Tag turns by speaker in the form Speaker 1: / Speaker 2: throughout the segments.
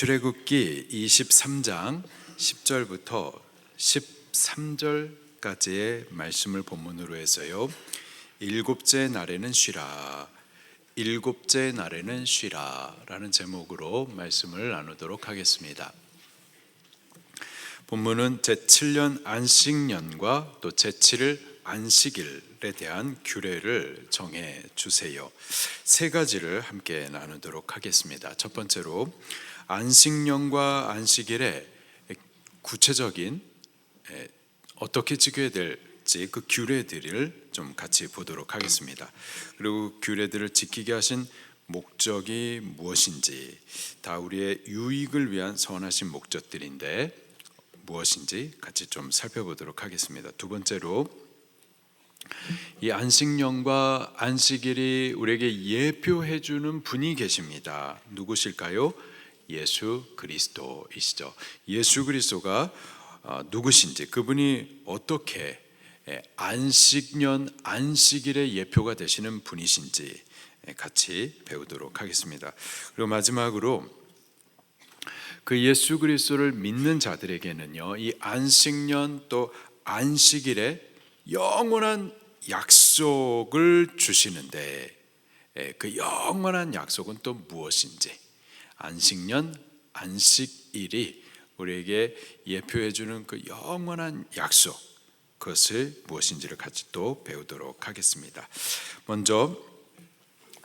Speaker 1: 출애굽기 23장 10절부터 13절까지의 말씀을 본문으로 해서요, 일곱째 날에는 쉬라, 일곱째 날에는 쉬라 라는 제목으로 말씀을 나누도록 하겠습니다. 본문은 제7년 안식년과 또 제7일 안식일에 대한 규례를 정해 주세요. 세 가지를 함께 나누도록 하겠습니다. 첫 번째로 안식년과 안식일의 구체적인 어떻게 지켜야 될지 그 규례들을 좀 같이 보도록 하겠습니다. 그리고 규례들을 지키게 하신 목적이 무엇인지, 다 우리의 유익을 위한 선하신 목적들인데 무엇인지 같이 좀 살펴보도록 하겠습니다. 두 번째로 이 안식년과 안식일이 우리에게 예표해 주는 분이 계십니다. 누구실까요? 예수 그리스도이시죠. 예수 그리스도가 누구신지, 그분이 어떻게 안식년, 안식일의 예표가 되시는 분이신지 같이 배우도록 하겠습니다. 그리고 마지막으로 그 예수 그리스도를 믿는 자들에게는요, 이 안식년 또 안식일에 영원한 약속을 주시는데, 그 영원한 약속은 또 무엇인지, 안식년, 안식일이 우리에게 예표해 주는 그 영원한 약속, 그것을 무엇인지를 같이 또 배우도록 하겠습니다. 먼저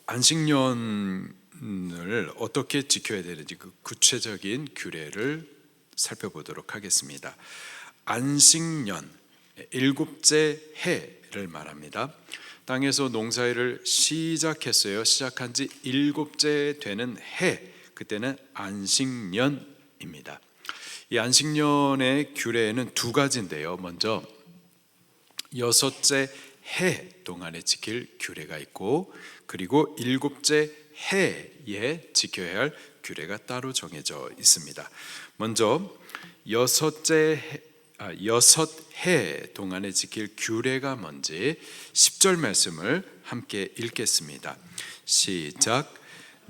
Speaker 1: 안식년을 어떻게 지켜야 되는지 그 구체적인 규례를 살펴보도록 하겠습니다. 안식년, 일곱째 해를 말합니다. 땅에서 농사일을 시작했어요. 시작한 지 일곱째 되는 해, 그때는 안식년입니다. 이 안식년의 규례는 두 가지인데요. 먼저 여섯째 해 동안에 지킬 규례가 있고, 그리고 일곱째 해에 지켜야 할 규례가 따로 정해져 있습니다. 먼저 여섯 해 동안에 지킬 규례가 뭔지 10절 말씀을 함께 읽겠습니다. 시작.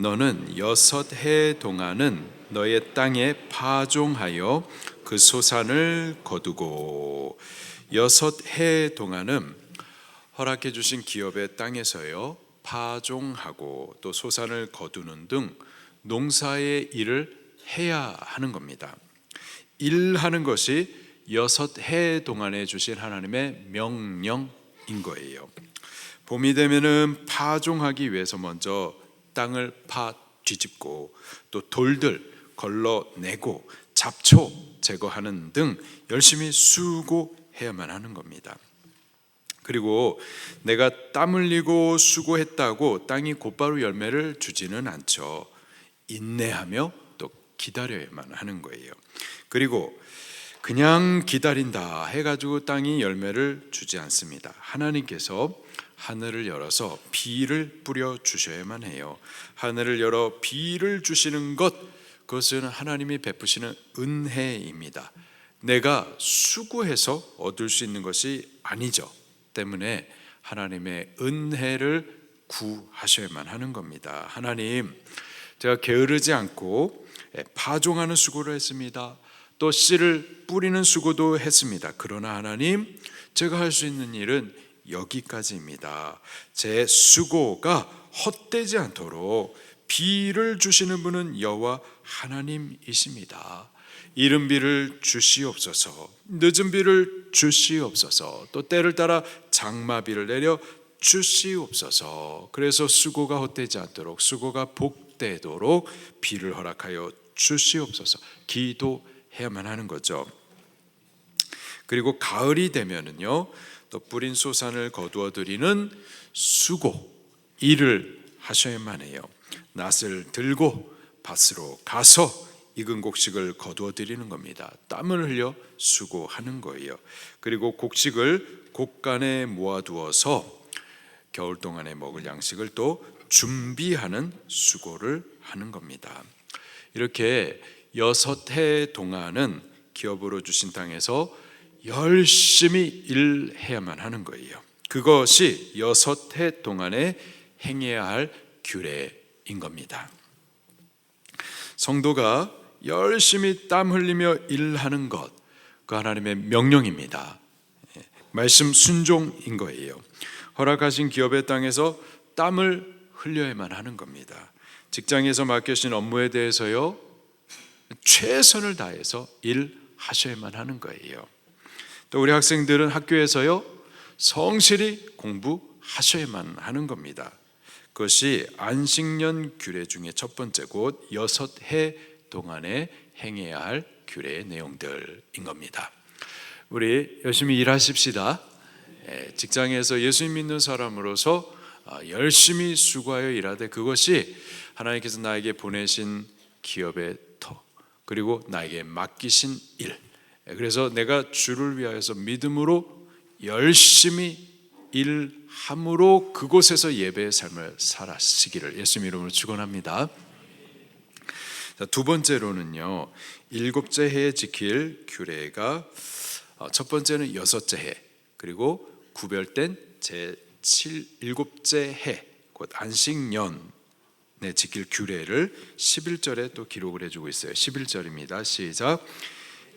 Speaker 1: 너는 여섯 해 동안은 너의 땅에 파종하여 그 소산을 거두고, 여섯 해 동안은 허락해 주신 기업의 땅에서요 파종하고 또 소산을 거두는 등 농사의 일을 해야 하는 겁니다. 일하는 것이 여섯 해 동안에 주신 하나님의 명령인 거예요. 봄이 되면은 파종하기 위해서 먼저 땅을 파 뒤집고 또 돌들 걸러내고 잡초 제거하는 등 열심히 수고해야만 하는 겁니다. 그리고 내가 땀 흘리고 수고했다고 땅이 곧바로 열매를 주지는 않죠. 인내하며 또 기다려야만 하는 거예요. 그리고 그냥 기다린다 해가지고 땅이 열매를 주지 않습니다. 하나님께서 하늘을 열어서 비를 뿌려 주셔야만 해요. 하늘을 열어 비를 주시는 것, 그것은 하나님이 베푸시는 은혜입니다. 내가 수고해서 얻을 수 있는 것이 아니죠. 때문에 하나님의 은혜를 구하셔야만 하는 겁니다. 하나님, 제가 게으르지 않고 파종하는 수고를 했습니다. 또 씨를 뿌리는 수고도 했습니다. 그러나 하나님, 제가 할 수 있는 일은 여기까지입니다. 제 수고가 헛되지 않도록 비를 주시는 분은 여호와 하나님이십니다. 이른 비를 주시옵소서, 늦은 비를 주시옵소서, 또 때를 따라 장마비를 내려 주시옵소서. 그래서 수고가 헛되지 않도록, 수고가 복되도록 비를 허락하여 주시옵소서 기도해야만 하는 거죠. 그리고 가을이 되면은요, 또 뿌린 소산을 거두어 드리는 수고, 일을 하셔야만 해요. 낫을 들고 밭으로 가서 익은 곡식을 거두어 드리는 겁니다. 땀을 흘려 수고하는 거예요. 그리고 곡식을 곡간에 모아두어서 겨울 동안에 먹을 양식을 또 준비하는 수고를 하는 겁니다. 이렇게 여섯 해 동안은 기업으로 주신 땅에서 열심히 일해야만 하는 거예요. 그것이 여섯 해 동안에 행해야 할 규례인 겁니다. 성도가 열심히 땀 흘리며 일하는 것, 그 하나님의 명령입니다. 말씀 순종인 거예요. 허락하신 기업의 땅에서 땀을 흘려야만 하는 겁니다. 직장에서 맡겨진 업무에 대해서요, 최선을 다해서 일하셔야만 하는 거예요. 또 우리 학생들은 학교에서요, 성실히 공부하셔야만 하는 겁니다. 그것이 안식년 규례 중에 첫 번째, 곧 6해 동안에 행해야 할 규례의 내용들인 겁니다. 우리 열심히 일하십시다. 직장에서 예수님 믿는 사람으로서 열심히 수고하여 일하되 그것이 하나님께서 나에게 보내신 기업의 터, 그리고 나에게 맡기신 일, 그래서 내가 주를 위하여서 믿음으로 열심히 일함으로 그곳에서 예배의 삶을 살아시기를 예수님 이름으로 축원합니다. 두 번째로는요, 7째 해에 지킬 규례가 첫 번째는 6째 해, 그리고 구별된 제7째 해, 곧 안식년에 지킬 규례를 11절에 또 기록을 해주고 있어요. 11절입니다. 시작.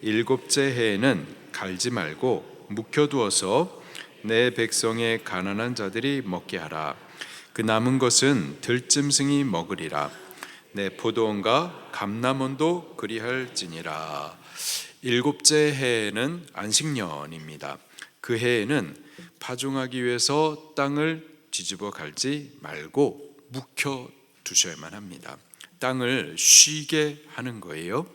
Speaker 1: 7째 해에는 갈지 말고 묵혀두어서 내 백성의 가난한 자들이 먹게 하라. 그 남은 것은 들짐승이 먹으리라. 내 포도원과 감람원도 그리할지니라. 7째 해에는 안식년입니다. 그 해에는 파종하기 위해서 땅을 뒤집어 갈지 말고 묵혀 두셔야만 합니다. 땅을 쉬게 하는 거예요.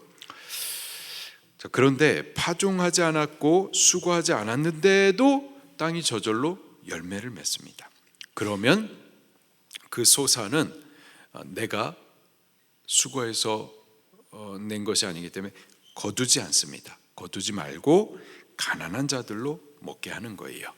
Speaker 1: 자, 그런데 파종하지 않았고 수고하지 않았는데도 땅이 저절로 열매를 맺습니다. 그러면 그 소사는 내가 수고해서 낸 것이 아니기 때문에 거두지 않습니다. 거두지 말고 가난한 자들로 먹게 하는 거예요.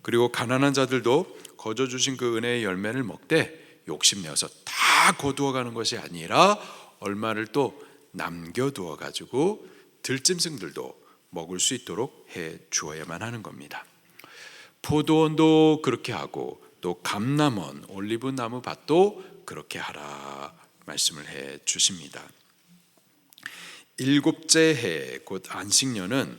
Speaker 1: 그리고 가난한 자들도 거저주신 그 은혜의 열매를 먹되 욕심내어서 다 거두어가는 것이 아니라 얼마를 또 남겨두어 가지고 들짐승들도 먹을 수 있도록 해 주어야만 하는 겁니다. 포도원도 그렇게 하고 또 감람원, 올리브 나무 밭도 그렇게 하라 말씀을 해 주십니다. 7째 해, 곧 안식년은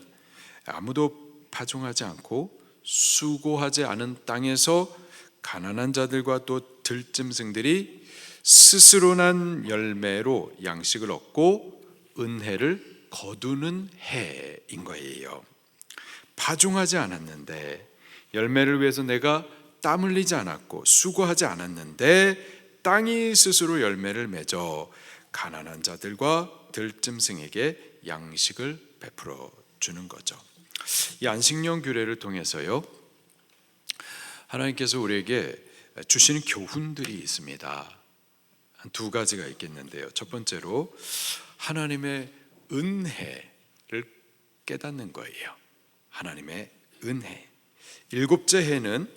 Speaker 1: 아무도 파종하지 않고 수고하지 않은 땅에서 가난한 자들과 또 들짐승들이 스스로 난 열매로 양식을 얻고 은혜를 거두는 해인 거예요. 파종하지 않았는데, 열매를 위해서 내가 땀 흘리지 않았고 수고하지 않았는데 땅이 스스로 열매를 맺어 가난한 자들과 들짐승에게 양식을 베풀어 주는 거죠. 이 안식년 규례를 통해서요, 하나님께서 우리에게 주시는 교훈들이 있습니다. 한 두 가지가 있겠는데요. 첫 번째로 하나님의 은혜를 깨닫는 거예요. 하나님의 은혜. 7째 해는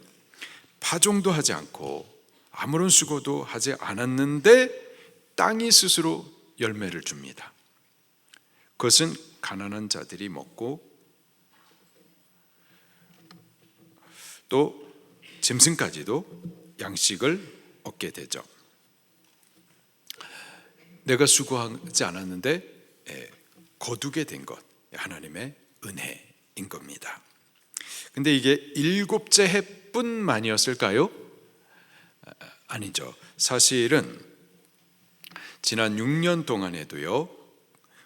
Speaker 1: 파종도 하지 않고 아무런 수고도 하지 않았는데 땅이 스스로 열매를 줍니다. 그것은 가난한 자들이 먹고 또 짐승까지도 양식을 얻게 되죠. 내가 수고하지 않았는데 거두게 된 것, 하나님의 은혜인 겁니다. 근데 이게 7째 해뿐만이었을까요? 아니죠. 사실은 지난 6년 동안에도요,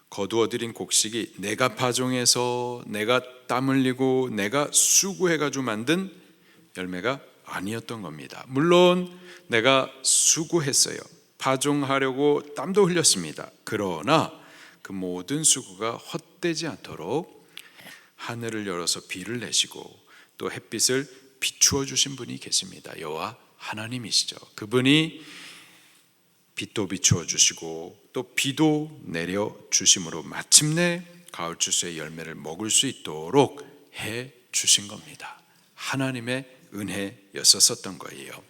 Speaker 1: 거두어들인 곡식이 내가 파종해서 내가 땀 흘리고 내가 수고해가지고 만든 열매가 아니었던 겁니다. 물론 내가 수고했어요. 파종하려고 땀도 흘렸습니다. 그러나 그 모든 수고가 헛되지 않도록 하늘을 열어서 비를 내시고 또 햇빛을 비추어 주신 분이 계십니다. 여호와 하나님이시죠. 그분이 빛도 비추어 주시고 또 비도 내려 주심으로 마침내 가을 추수의 열매를 먹을 수 있도록 해 주신 겁니다. 하나님의 은혜였었던 거예요.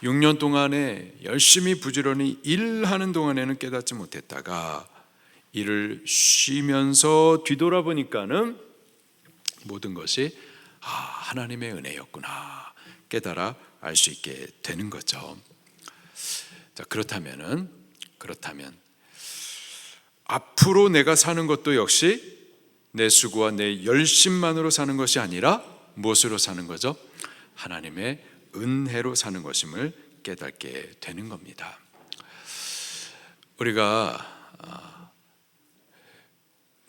Speaker 1: 6년 동안에 열심히 부지런히 일하는 동안에는 깨닫지 못했다가 일을 쉬면서 뒤돌아보니까는 모든 것이 하나님의 은혜였구나 깨달아 알 수 있게 되는 거죠. 자, 그렇다면 앞으로 내가 사는 것도 역시 내 수고와 내 열심만으로 사는 것이 아니라 무엇으로 사는 거죠? 하나님의 은혜로 사는 것임을 깨닫게 되는 겁니다. 우리가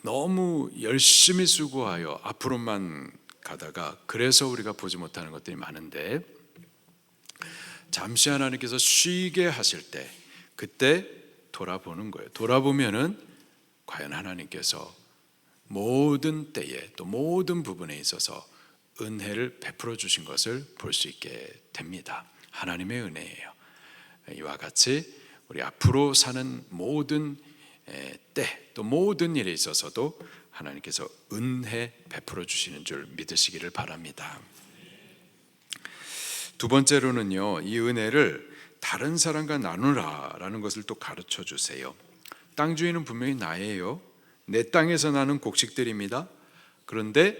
Speaker 1: 너무 열심히 수고하여 앞으로만 가다가 그래서 우리가 보지 못하는 것들이 많은데, 잠시 하나님께서 쉬게 하실 때 그때 돌아보는 거예요. 돌아보면은 과연 하나님께서 모든 때에 또 모든 부분에 있어서 은혜를 베풀어 주신 것을 볼 수 있게 됩니다. 하나님의 은혜예요. 이와 같이 우리 앞으로 사는 모든 때 또 모든 일에 있어서도 하나님께서 은혜 베풀어 주시는 줄 믿으시기를 바랍니다. 두 번째로는요, 이 은혜를 다른 사람과 나누라라는 것을 또 가르쳐 주세요. 땅 주인은 분명히 나예요. 내 땅에서 나는 곡식들입니다. 그런데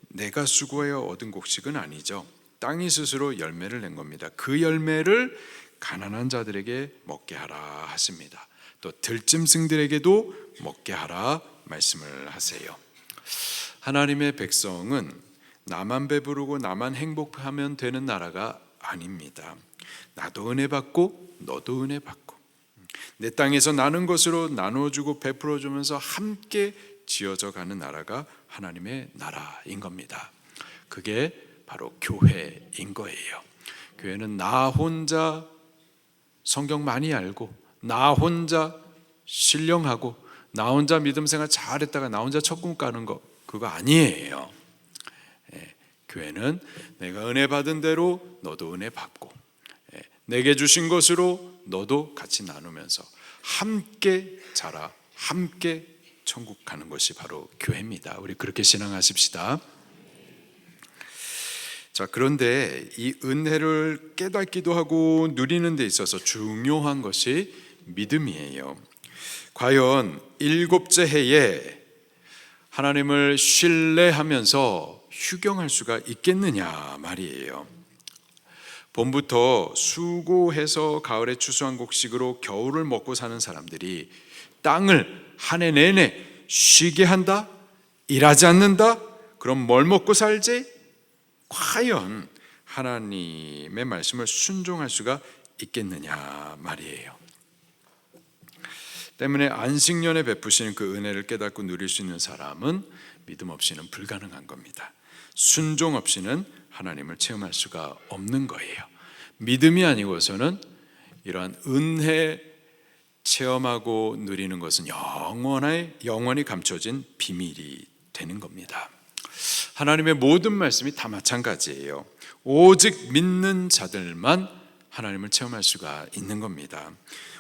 Speaker 1: 내가 수고하여 얻은 곡식은 아니죠. 땅이 스스로 열매를 낸 겁니다. 그 열매를 가난한 자들에게 먹게 하라 하십니다. 또 들짐승들에게도 먹게 하라 말씀을 하세요. 하나님의 백성은 나만 배부르고 나만 행복하면 되는 나라가 아닙니다. 나도 은혜 받고 너도 은혜 받고 내 땅에서 나는 것으로 나눠주고 베풀어주면서 함께 지어져 가는 나라가 하나님의 나라인 겁니다. 그게 바로 교회인 거예요. 교회는 나 혼자 성경 많이 알고 나 혼자 신령하고 나 혼자 믿음 생활 잘했다가 나 혼자 천국 가는 거, 그거 아니에요. 교회는 내가 은혜 받은 대로 너도 은혜 받고 내게 주신 것으로 너도 같이 나누면서 함께 자라 함께 천국 가는 것이 바로 교회입니다. 우리 그렇게 신앙하십시다. 자, 그런데 이 은혜를 깨닫기도 하고 누리는 데 있어서 중요한 것이 믿음이에요. 과연 일곱째 해에 하나님을 신뢰하면서 휴경할 수가 있겠느냐 말이에요. 봄부터 수고해서 가을에 추수한 곡식으로 겨울을 먹고 사는 사람들이 땅을 한 해 내내 쉬게 한다? 일하지 않는다? 그럼 뭘 먹고 살지? 과연 하나님의 말씀을 순종할 수가 있겠느냐 말이에요. 때문에 안식년에 베푸시는 그 은혜를 깨닫고 누릴 수 있는 사람은 믿음 없이는 불가능한 겁니다. 순종 없이는 하나님을 체험할 수가 없는 거예요. 믿음이 아니고서는 이러한 은혜 체험하고 누리는 것은 영원히 감춰진 비밀이 되는 겁니다. 하나님의 모든 말씀이 다 마찬가지예요. 오직 믿는 자들만 하나님을 체험할 수가 있는 겁니다.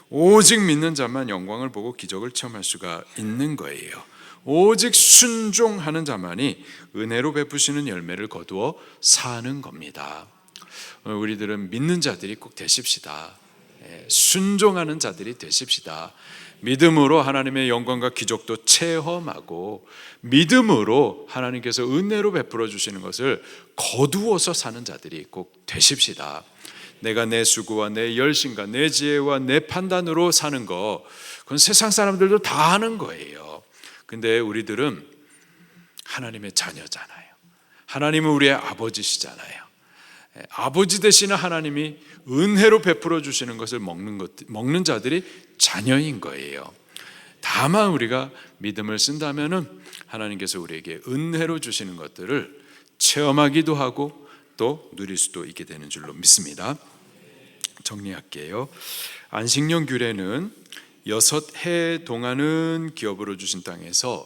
Speaker 1: 오직 믿는 자만 영광을 보고 기적을 체험할 수가 있는 거예요. 오직 순종하는 자만이 은혜로 베푸시는 열매를 거두어 사는 겁니다. 우리들은 믿는 자들이 꼭 되십시다. 순종하는 자들이 되십시다. 믿음으로 하나님의 영광과 기적도 체험하고 믿음으로 하나님께서 은혜로 베풀어 주시는 것을 거두어서 사는 자들이 꼭 되십시다. 내가 내 수고와 내 열심과 내 지혜와 내 판단으로 사는 거, 그건 세상 사람들도 다 하는 거예요. 근데 우리들은 하나님의 자녀잖아요. 하나님은 우리의 아버지시잖아요. 아버지 되시는 하나님이 은혜로 베풀어 주시는 것을 먹는 자들이 자녀인 거예요. 다만 우리가 믿음을 쓴다면은 하나님께서 우리에게 은혜로 주시는 것들을 체험하기도 하고 또 누릴 수도 있게 되는 줄로 믿습니다. 정리할게요. 안식년 규례는 6해 동안은 기업으로 주신 땅에서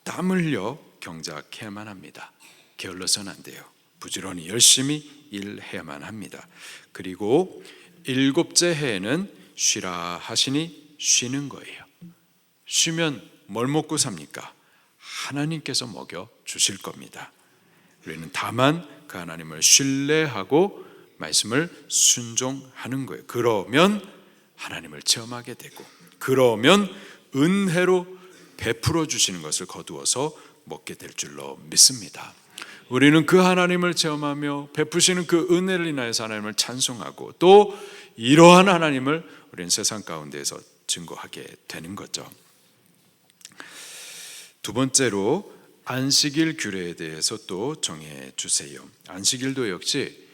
Speaker 1: 땀 흘려 경작해야만 합니다. 게을러서는 안 돼요. 부지런히 열심히 일해야만 합니다. 그리고 7째 해에는 쉬라 하시니 쉬는 거예요. 쉬면 뭘 먹고 삽니까? 하나님께서 먹여 주실 겁니다. 우리는 다만 그 하나님을 신뢰하고 말씀을 순종하는 거예요. 그러면 하나님을 체험하게 되고, 그러면 은혜로 베풀어 주시는 것을 거두어서 먹게 될 줄로 믿습니다. 우리는 그 하나님을 체험하며 베푸시는 그 은혜를 인하여서 하나님을 찬송하고 또 이러한 하나님을 우리는 세상 가운데에서 증거하게 되는 거죠. 두 번째로 안식일 규례에 대해서 또 정해 주세요. 안식일도 역시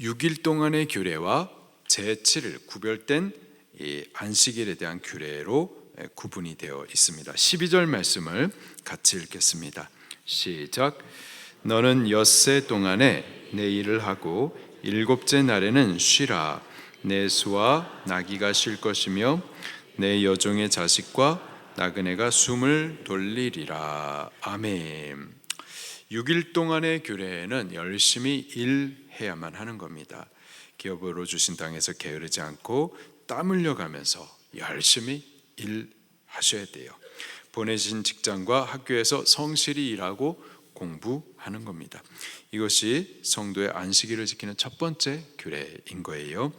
Speaker 1: 6일 동안의 규례와 제7일 구별된 이 안식일에 대한 규례로 구분이 되어 있습니다. 12절 말씀을 같이 읽겠습니다. 시작. 너는 엿새 동안에 내 일을 하고 일곱째 날에는 쉬라. 내 소와 나귀가 쉴 것이며 내 여종의 자식과 나그네가 숨을 돌리리라. 아멘. 6일 동안의 규례에는 열심히 일해야만 하는 겁니다. 기업으로 주신 땅에서 게으르지 않고 땀 흘려가면서 열심히 일하셔야 돼요. 보내신 직장과 학교에서 성실히 일하고 공부하는 겁니다. 이것이 성도의 안식일을 지키는 첫 번째 규례인 거예요.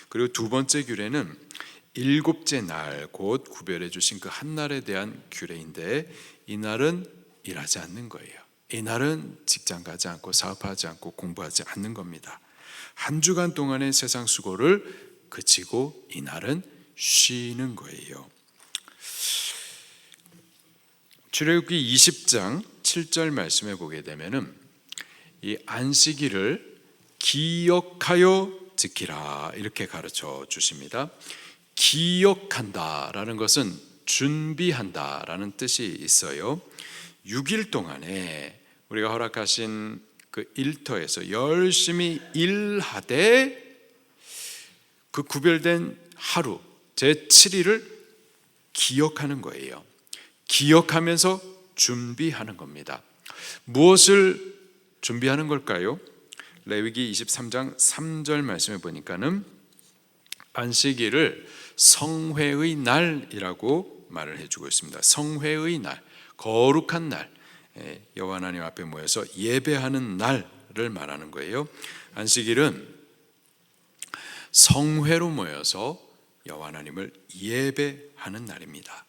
Speaker 1: 그리고 두 번째 규례는 일곱째 날, 곧 구별해 주신 그 한 날에 대한 규례인데, 이 날은 일하지 않는 거예요. 이 날은 직장 가지 않고 사업하지 않고 공부하지 않는 겁니다. 한 주간 동안의 세상 수고를 그치고 이 날은 쉬는 거예요. 출애굽기 20장 7절 말씀에 보게 되면은 이 안식일을 기억하여 지키라 이렇게 가르쳐 주십니다. 기억한다라는 것은 준비한다라는 뜻이 있어요. 6일 동안에 우리가 허락하신 그 일터에서 열심히 일하되 그 구별된 하루 제7일을 기억하는 거예요. 기억하면서 준비하는 겁니다. 무엇을 준비하는 걸까요? 레위기 23장 3절 말씀에 보니까는 안식일을 성회의 날이라고 말을 해주고 있습니다. 성회의 날, 거룩한 날, 여호와 하나님 앞에 모여서 예배하는 날을 말하는 거예요. 안식일은 성회로 모여서 여호와 하나님을 예배하는 날입니다.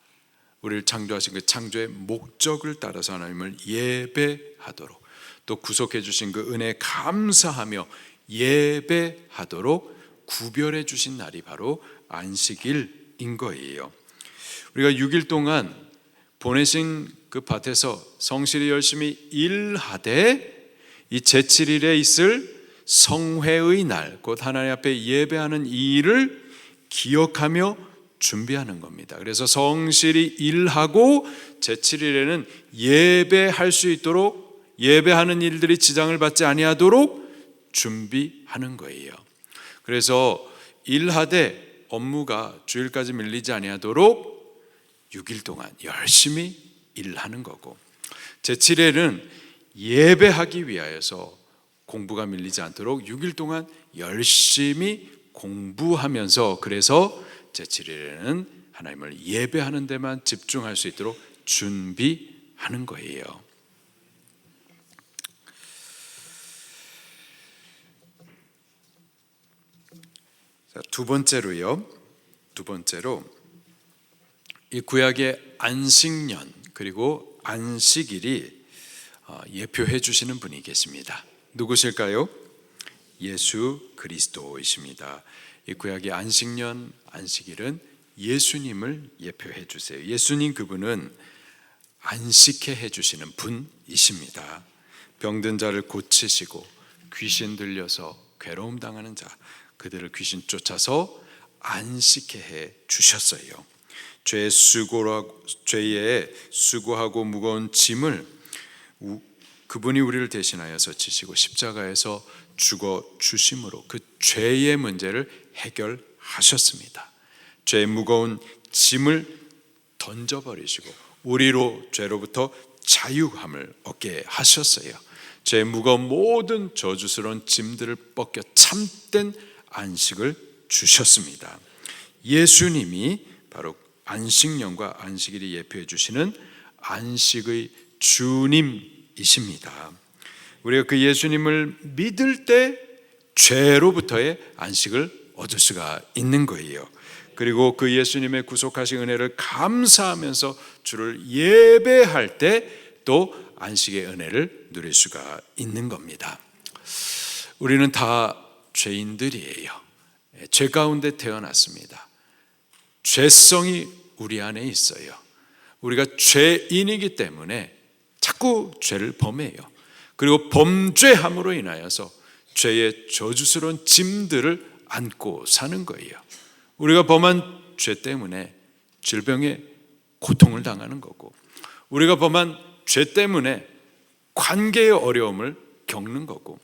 Speaker 1: 우리를 창조하신 그 창조의 목적을 따라서 하나님을 예배하도록, 또 구속해 주신 그 은혜에 감사하며 예배하도록 구별해 주신 날이 바로 안식일인 거예요. 우리가 6일 동안 보내신 그 밭에서 성실히 열심히 일하되 이 제7일에 있을 성회의 날, 곧 하나님 앞에 예배하는 이 일을 기억하며 준비하는 겁니다. 그래서 성실히 일하고 제7일에는 예배할 수 있도록, 예배하는 일들이 지장을 받지 아니하도록 준비하는 거예요. 그래서 일하되 업무가 주일까지 밀리지 아니하도록 6일 동안 열심히 일하는 거고, 제7일은 예배하기 위하여서 공부가 밀리지 않도록 6일 동안 열심히 공부하면서, 그래서 제7일에는 하나님을 예배하는 데만 집중할 수 있도록 준비하는 거예요. 자, 두 번째로 이 구약의 안식년 그리고 안식일이 예표해 주시는 분이 계십니다. 누구실까요? 예수 그리스도이십니다. 이 구약의 안식년, 안식일은 예수님을 예표해 주세요. 예수님, 그분은 안식해 해주시는 분이십니다. 병든 자를 고치시고 귀신 들려서 괴로움 당하는 자, 그들을 귀신 쫓아서 안식해 해 주셨어요. 죄의 수고하고 무거운 짐을 그분이 우리를 대신하여서 지시고 십자가에서 죽어 주심으로 그 죄의 문제를 해결하셨습니다. 죄의 무거운 짐을 던져버리시고 우리로 죄로부터 자유함을 얻게 하셨어요. 죄의 무거운 모든 저주스러운 짐들을 벗겨 참된 안식을 주셨습니다. 예수님이 바로 안식년과 안식일이 예표해 주시는 안식의 주님이십니다. 우리가 그 예수님을 믿을 때 죄로부터의 안식을 얻을 수가 있는 거예요. 그리고 그 예수님의 구속하신 은혜를 감사하면서 주를 예배할 때 또 안식의 은혜를 누릴 수가 있는 겁니다. 우리는 다 죄인들이에요. 죄 가운데 태어났습니다. 죄성이 우리 안에 있어요. 우리가 죄인이기 때문에 자꾸 죄를 범해요. 그리고 범죄함으로 인하여서 죄의 저주스러운 짐들을 안고 사는 거예요. 우리가 범한 죄 때문에 질병에 고통을 당하는 거고, 우리가 범한 죄 때문에 관계의 어려움을 겪는 거고,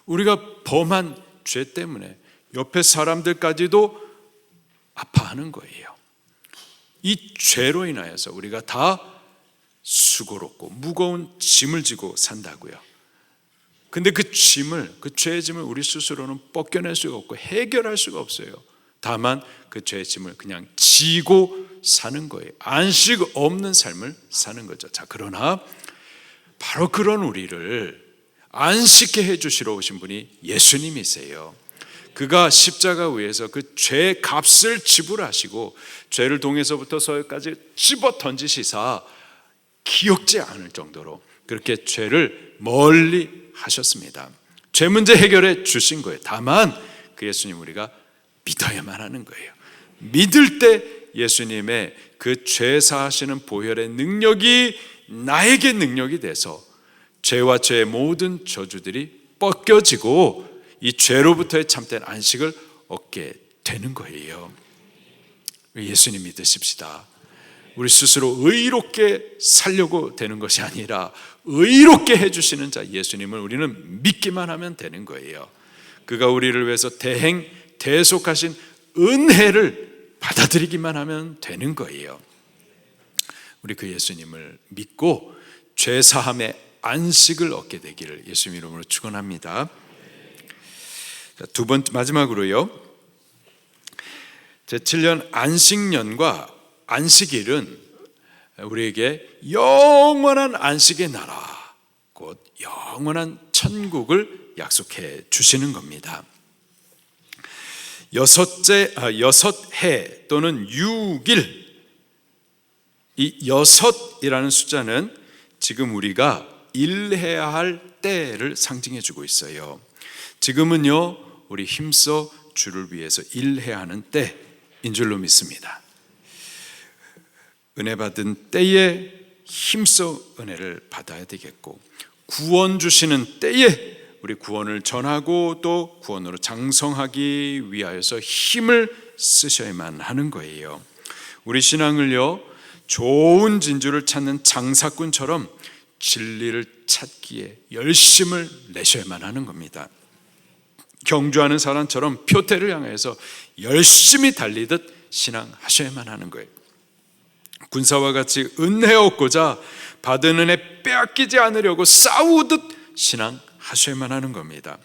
Speaker 1: 우리가 범한 죄 때문에 옆에 사람들까지도 아파하는 거예요. 이 죄로 인하여서 우리가 다 수고롭고 무거운 짐을 지고 산다고요. 근데 그 죄의 짐을 우리 스스로는 벗겨낼 수가 없고 해결할 수가 없어요. 다만 그 죄의 짐을 그냥 지고 사는 거예요. 안식 없는 삶을 사는 거죠. 자, 그러나 바로 그런 우리를 안식케 해주시러 오신 분이 예수님이세요. 그가 십자가 위에서 그 죄의 값을 지불하시고 죄를 동에서부터 서에까지 집어 던지시사 기억지 않을 정도로 그렇게 죄를 멀리 하셨습니다. 죄 문제 해결해 주신 거예요. 다만 그 예수님 우리가 믿어야만 하는 거예요. 믿을 때 예수님의 그 죄 사하시는 보혈의 능력이 나에게 능력이 돼서 죄와 죄의 모든 저주들이 벗겨지고 이 죄로부터의 참된 안식을 얻게 되는 거예요. 예수님 믿으십시다. 우리 스스로 의롭게 살려고 되는 것이 아니라 의롭게 해주시는 자 예수님을 우리는 믿기만 하면 되는 거예요. 그가 우리를 위해서 대속하신 은혜를 받아들이기만 하면 되는 거예요. 우리 그 예수님을 믿고 죄사함의 안식을 얻게 되기를 예수님 이름으로 축원합니다. 두 번째 마지막으로요, 제7년 안식년과 안식일은 우리에게 영원한 안식의 나라, 곧 영원한 천국을 약속해 주시는 겁니다. 6해 또는 6일, 이 6이라는 숫자는 지금 우리가 일해야 할 때를 상징해 주고 있어요. 지금은요, 우리 힘써 주를 위해서 일해야 하는 때인 줄로 믿습니다. 은혜 받은 때에 힘써 은혜를 받아야 되겠고, 구원 주시는 때에 우리 구원을 전하고 또 구원으로 장성하기 위하여서 힘을 쓰셔야만 하는 거예요. 우리 신앙을요, 좋은 진주를 찾는 장사꾼처럼 진리를 찾기에 열심을 내셔야만 하는 겁니다. 경주하는 사람처럼 표태를 향해서 열심히 달리듯 신앙하셔야만 하는 거예요. 군사와 같이 은혜 얻고자 받은 은혜 빼앗기지 않으려고 싸우듯 신앙하셔야만 하는 겁니다.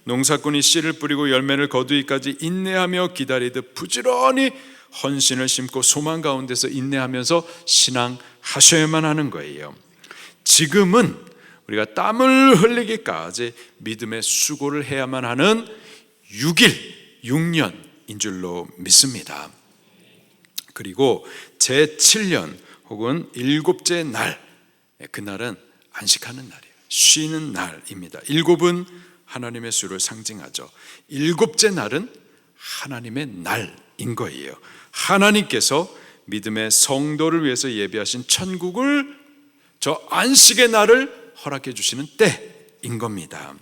Speaker 1: 농사꾼이 씨를 뿌리고 열매를 거두기까지 인내하며 기다리듯 부지런히 헌신을 심고 소망 가운데서 인내하면서 신앙하셔야만 하는 거예요. 지금은 우리가 땀을 흘리기까지 믿음의 수고를 해야만 하는 6년인 줄로 믿습니다. 그리고 제7년 혹은 7째 날, 그날은 안식하는 날이에요. 쉬는 날입니다. 7은 하나님의 수를 상징하죠. 7째 날은 하나님의 날인 거예요. 하나님께서 믿음의 성도를 위해서 예비하신 천국을, 저 안식의 날을 허락해 주시는 때인 겁니다.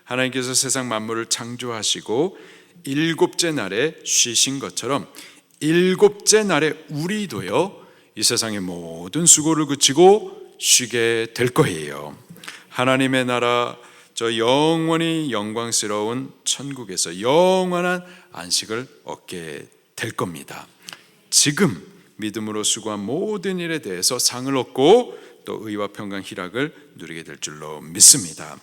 Speaker 1: 하나님께서 세상 만물을 창조하시고 7째 날에 쉬신 것처럼 7째 날에 우리도요, 이 세상의 모든 수고를 그치고 쉬게 될 거예요. 하나님의 나라, 저 영원히 영광스러운 천국에서 영원한 안식을 얻게 될 겁니다. 지금 믿음으로 수고한 모든 일에 대해서 상을 얻고 또 의와 평강 희락을 누리게 될 줄로 믿습니다.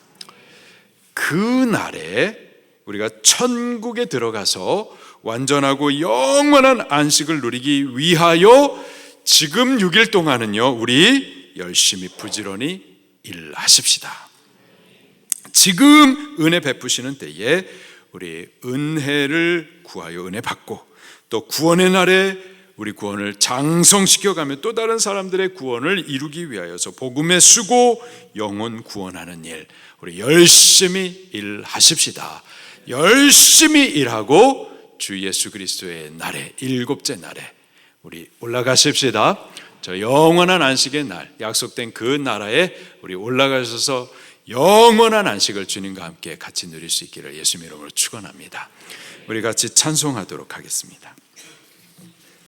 Speaker 1: 그 날에 우리가 천국에 들어가서 완전하고 영원한 안식을 누리기 위하여 지금 6일 동안은요, 우리 열심히 부지런히 일하십시다. 지금 은혜 베푸시는 때에 우리 은혜를 구하여 은혜 받고, 또 구원의 날에 우리 구원을 장성시켜가며 또 다른 사람들의 구원을 이루기 위하여서 복음의 수고, 영혼 구원하는 일, 우리 열심히 일하십시다. 열심히 일하고 주 예수 그리스도의 날에, 7째 날에 우리 올라가십시다. 저 영원한 안식의 날, 약속된 그 나라에 우리 올라가셔서 영원한 안식을 주님과 함께 같이 누릴 수 있기를 예수님 이름으로 축원합니다. 우리 같이 찬송하도록 하겠습니다.